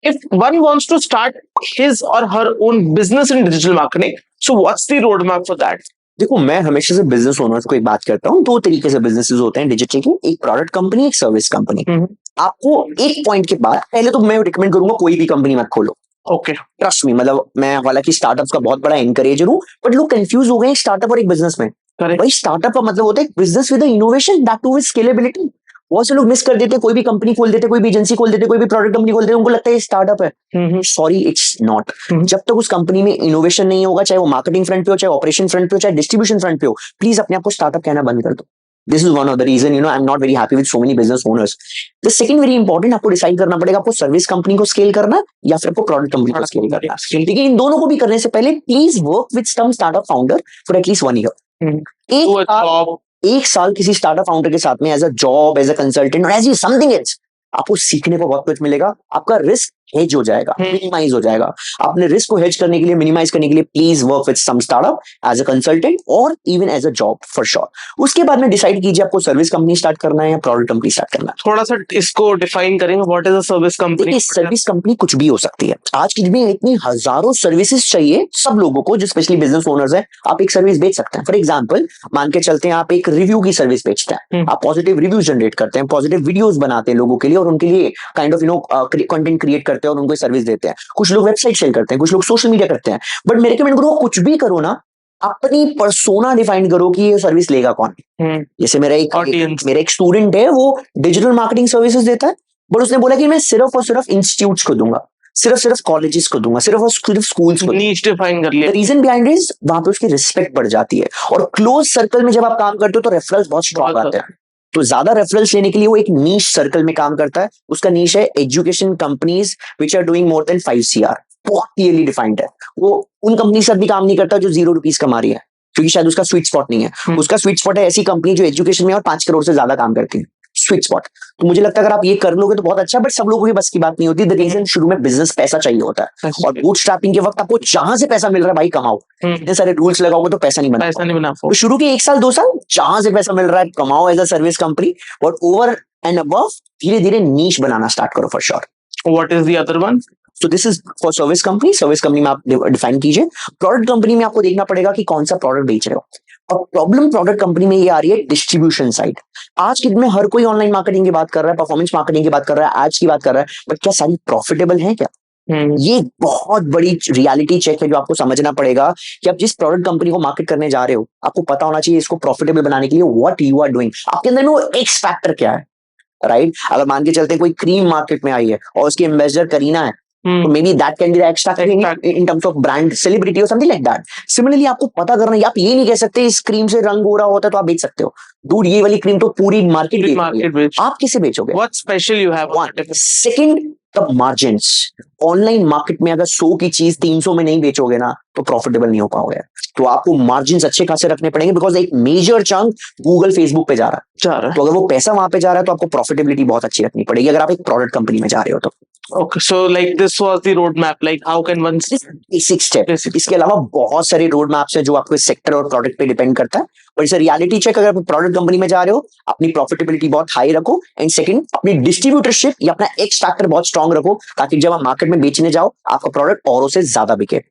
if one wants to start his or her own business in digital marketing, so what's the roadmap for that? देखो, मैं हमेशा से business owners को एक बात करता हूँ, दो तरीके से बिजनेसेस होते हैं डिजिटल के, एक प्रोडक्ट कंपनी, एक सर्विस कंपनी। आपको एक पॉइंट के बाद पहले तो मैं रिकमेंड करूंगा कोई भी कंपनी मत खोलो। ओके, ट्रस्ट मी, मतलब मैं हालांकि स्टार्टअप्स का बहुत बड़ा एनकरेजर हूँ, बट लोग कंफ्यूज हो गए स्टार्टअप और एक बिजनेस में। भाई स्टार्टअप का मतलब होता है business with innovation, that too with scalability. बहुत से लोग मिस कर देते, कोई भी कंपनी खोल देते, कोई भी एजेंसी खोल देते, कोई भी प्रोडक्ट कंपनी खोल देते, उनको लगता है ये स्टार्टअप है। Sorry, it's not. जब तक उस कंपनी में इनोवेशन नहीं होगा, चाहे वो मार्केटिंग फ्रंट पे हो, चाहे ऑपरेशन फ्रंट पे हो, चाहे डिस्ट्रीब्यूशन फ्रंट पे हो, प्लीज अपने आप को स्टार्टअप कहना बंद कर दो। This is one of the reason, I am not very happy with so many business owners. The second very important, आपको डिसाइड करना पड़ेगा आपको सर्विस कंपनी को स्केल करना या फिर आपको प्रोडक्ट कंपनी को स्केल करना। लेकिन इन दोनों को भी करने से पहले please work with some startup founder for at least 1 year. एक साल किसी स्टार्टअप फाउंडर के साथ में as a job, as a consultant और एज समथिंग एल्स, आपको सीखने को बहुत कुछ मिलेगा। आपका रिस्क हेज हो जाएगा, मिनिमाइज हो जाएगा। अपने रिस्क को हेज करने के लिए, मिनिमाइज करने के लिए please work with some startup as a consultant और even as a job for sure. उसके बाद में डिसाइड कीजिए आपको सर्विस कंपनी स्टार्ट करना है या प्रोडक्ट कंपनी स्टार्ट करना है। थोड़ा सा इसको डिफाइन करेंगे, what is a service company? Service company कुछ भी हो सकती है। आज की डेट में इतनी हजारों सर्विसेज चाहिए सब लोगों को, जो स्पेशली बिजनेस ओनर्स है। आप एक सर्विस बेच सकते हैं। फॉर एग्जाम्पल, मान के चलते हैं आप एक रिव्यू की सर्विस बेचते हैं। आप पॉजिटिव रिव्यू जनरेट करते हैं, पॉजिटिव वीडियोस बनाते हैं लोगों के लिए और उनके लिए काइंड ऑफ कंटेंट क्रिएट करते हैं और उनको सर्विस देते हैं। कुछ लोग वेबसाइट सेल करते हैं, कुछ लोग सोशल मीडिया करते हैं। बट मेरे रिकमेंड करो, कुछ भी करो ना, अपनी पर्सोना डिफाइन करो कि ये सर्विस लेगा कौन। जैसे मेरा एक स्टूडेंट है, वो डिजिटल मार्केटिंग सर्विसेज देता है, बट उसने बोला कि मैं सिर्फ और सिर्फ इंस्टीट्यूट्स को दूंगा, सिर्फ कॉलेजेस को दूंगा, सिर्फ और सिर्फ स्कूल्स को। नीश डिफाइन कर लिया। रीजन बिहाइंड इज वहां पे उसकी रिस्पेक्ट बढ़ जाती है और क्लोज सर्कल में जब आप काम करते हो तो रेफरल्स बहुत स्ट्रॉन्ग आते हैं। तो ज्यादा रेफरल्स लेने के लिए वो एक नीश सर्कल में काम करता है। उसका नीश है education companies which are doing more than 5 CR। बहुत क्लियरली डिफाइंड है। वो उन कंपनी से भी काम नहीं करता जो 0 रुपीज कमा रही है, क्योंकि शायद उसका स्वीट स्पॉट नहीं है। उसका स्वीट स्पॉट है ऐसी कंपनी जो एजुकेशन में और 5 करोड़ से ज्यादा काम करती है। Sweet spot. तो मुझे लगता है अगर आप ये कर लोगे तो बहुत अच्छा, बट सब लोगों की बस की बात नहीं होती। द रीजन, शुरू में बिजनेस पैसा चाहिए होता है और बूटस्ट्रैपिंग के वक्त आपको जहां से पैसा मिल रहा है भाई कमाओ। इतने सारे रूल्स लगाओगे तो पैसा नहीं बना। तो शुरू के 1 साल 2 साल जहां से पैसा मिल रहा है कमाओ एज अ सर्विस कंपनी, और ओवर एंड अबव धीरे धीरे नीश बनाना स्टार्ट करो for sure. What is the other one? So this is for service company. Service company में आप डिफाइन कीजिए। प्रोडक्ट कंपनी में आपको देखना पड़ेगा कि कौन सा प्रोडक्ट बेच रहे हो। और प्रॉब्लम प्रोडक्ट कंपनी में ये आ रही है डिस्ट्रीब्यूशन साइड। आज के दिन में हर कोई ऑनलाइन मार्केटिंग की बात कर रहा है, परफॉर्मेंस मार्केटिंग की बात कर रहा है, एड्स की बात कर रहा है, बट क्या सारी प्रॉफिटेबल है क्या? ये बहुत बड़ी रियलिटी चेक है जो आपको समझना पड़ेगा कि आप जिस प्रोडक्ट कंपनी को मार्केट करने जा रहे हो, आपको पता होना चाहिए इसको प्रॉफिटेबल बनाने के लिए व्हाट यू आर डूइंग। आपके अंदर में वो एक्स फैक्टर क्या है, राइट? अगर मान के चलते कोई क्रीम मार्केट में आई है और उसकी एम्बेसडर करीना है, तो maybe that can be the extra in terms of brand celebrity or something like that. Similarly, आपको पता करना है, आप ये नहीं कह सकते इस क्रीम से रंग गोरा होता है तो आप बेच सकते हो। दूर ये वाली क्रीम तो पूरी मार्केट आप किसे बेचोगे? What special you have? Second, the margins. Online market में अगर 100 की चीज 300 में नहीं बेचोगे ना तो प्रॉफिटेबल नहीं हो पाओगे। तो आपको मार्जिन अच्छे खासे रखने पड़ेंगे, बिकॉज एक मेजर चंक गूगल फेसबुक पे जा रहा है। तो अगर वो पैसा वहां पे जा रहा है तो आपको प्रॉफिटेबिलिटी बहुत अच्छी रखनी पड़ेगी अगर आप एक प्रोडक्ट कंपनी में जा रहे हो तो। Okay, so like this was the roadmap. Like how can one? Basic step. इसके अलावा बहुत सारे रोड मैप्स हैं जो आपको सेक्टर और प्रोडक्ट पे डिपेंड करता है, और इसे रियलिटी चेक। अगर आप प्रोडक्ट कंपनी में जा रहे हो, अपनी प्रॉफिटेबिलिटी बहुत हाई रखो, एंड सेकंड अपनी डिस्ट्रीब्यूटरशिप या अपना एक्स फैक्टर बहुत स्ट्रांग रखो, ताकि जब आप मार्केट में बेचने जाओ आपका प्रोडक्ट औरों से ज्यादा बिके।